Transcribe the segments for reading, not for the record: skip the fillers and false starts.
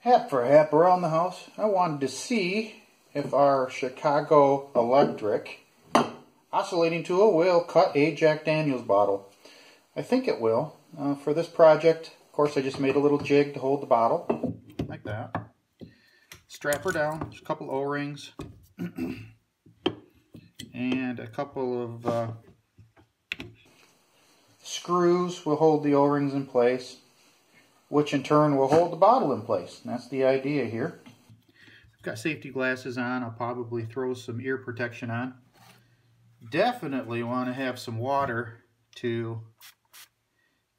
Hap for hap around the house. I wanted to see if our Chicago Electric oscillating tool will cut a Jack Daniels bottle. I think it will. For this project, of course, I just made a little jig to hold the bottle, like that. Strap her down. There's a couple O-rings and a couple of screws will hold the O-rings in place, which in turn will hold the bottle in place. And that's the idea here. I've got safety glasses on. I'll probably throw some ear protection on. Definitely want to have some water to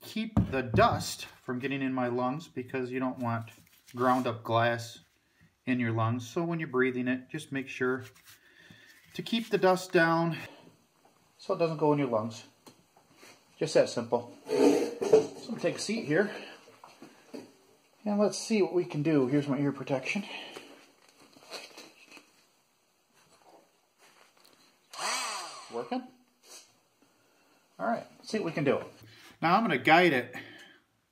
keep the dust from getting in my lungs, because you don't want ground up glass in your lungs. So when you're breathing it, just make sure to keep the dust down so it doesn't go in your lungs. Just that simple. So I'm going to take a seat here and let's see what we can do. Here's my ear protection. Working? Alright, let's see what we can do. Now I'm going to guide it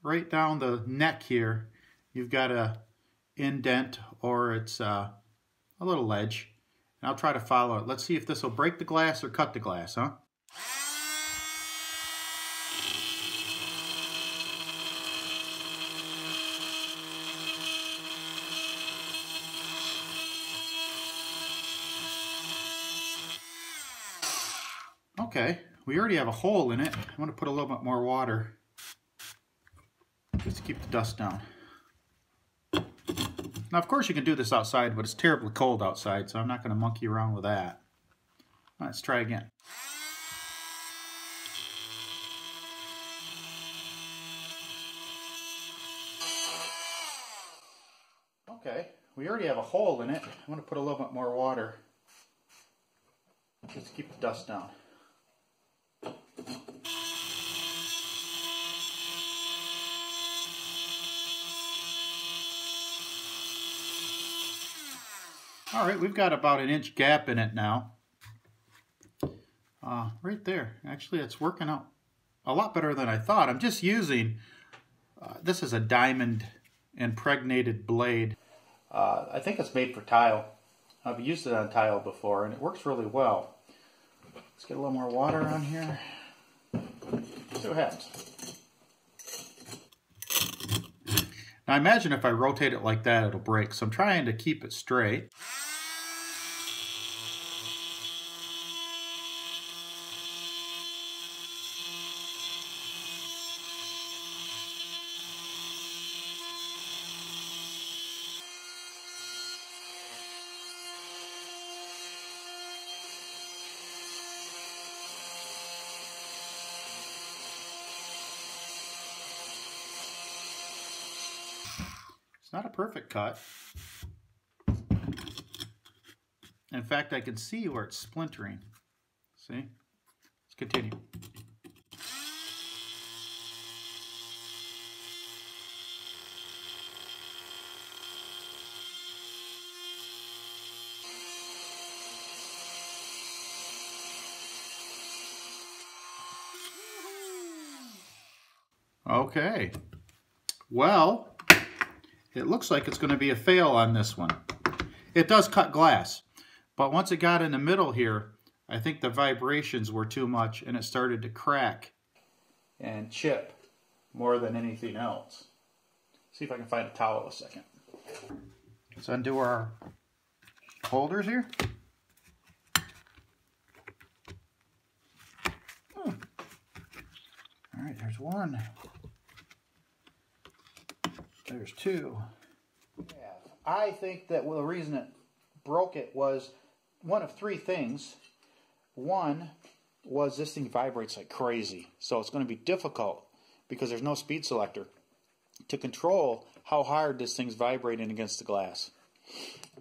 right down the neck here. You've got a indent or it's a little ledge. And I'll try to follow it. Let's see if this will break the glass or cut the glass, huh? Okay, we already have a hole in it. I'm going to put a little bit more water just to keep the dust down. Now, of course, you can do this outside, but it's terribly cold outside, so I'm not going to monkey around with that. Let's try again. Okay, we already have a hole in it. I'm going to put a little bit more water just to keep the dust down. All right, we've got about an inch gap in it now. Right there. Actually, it's working out a lot better than I thought. I'm just using, this is a diamond impregnated blade. I think it's made for tile. I've used it on tile before and it works really well. Let's get a little more water on here. See what happens. Now imagine if I rotate it like that, it'll break. So I'm trying to keep it straight. Not a perfect cut. In fact, I can see where it's splintering. See? Let's continue. Okay. Well, it looks like it's going to be a fail on this one. It does cut glass, but once it got in the middle here, I think the vibrations were too much and it started to crack and chip more than anything else. See if I can find a towel a second. Let's undo our holders here. All right, there's one. There's two. I think that the reason it broke it was one of three things. One was this thing vibrates like crazy, so it's going to be difficult because there's no speed selector to control how hard this thing's vibrating against the glass.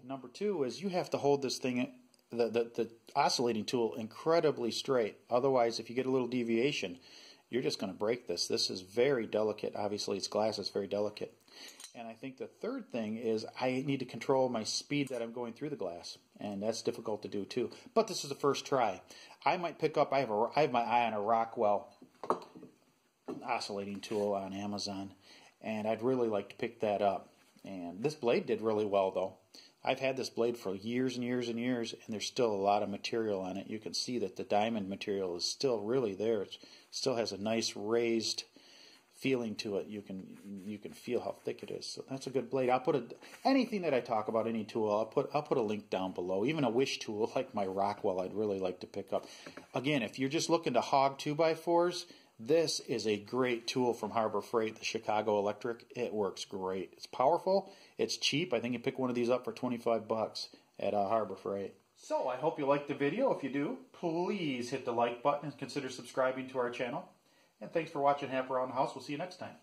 Number two is you have to hold this thing, the oscillating tool, incredibly straight. Otherwise, if you get a little deviation, you're just going to break this. This is very delicate. Obviously, it's glass. It's very delicate. And I think the third thing is I need to control my speed that I'm going through the glass, and that's difficult to do too. But this is the first try. I might pick up. I have my eye on a Rockwell oscillating tool on Amazon, and I'd really like to pick that up. And this blade did really well, though. I've had this blade for years and years and years, and there's still a lot of material on it. You can see that the diamond material is still really there. It still has a nice raised feeling to it. You can feel how thick it is. So that's a good blade. I'll put anything that I talk about, any tool, I'll put a link down below. Even a wish tool like my Rockwell, I'd really like to pick up. Again, if you're just looking to hog 2x4s, this is a great tool from Harbor Freight, the Chicago Electric. It works great. It's powerful. It's cheap. I think you pick one of these up for 25 bucks at Harbor Freight. So I hope you liked the video. If you do, please hit the like button and consider subscribing to our channel. And thanks for watching Half Around the House. We'll see you next time.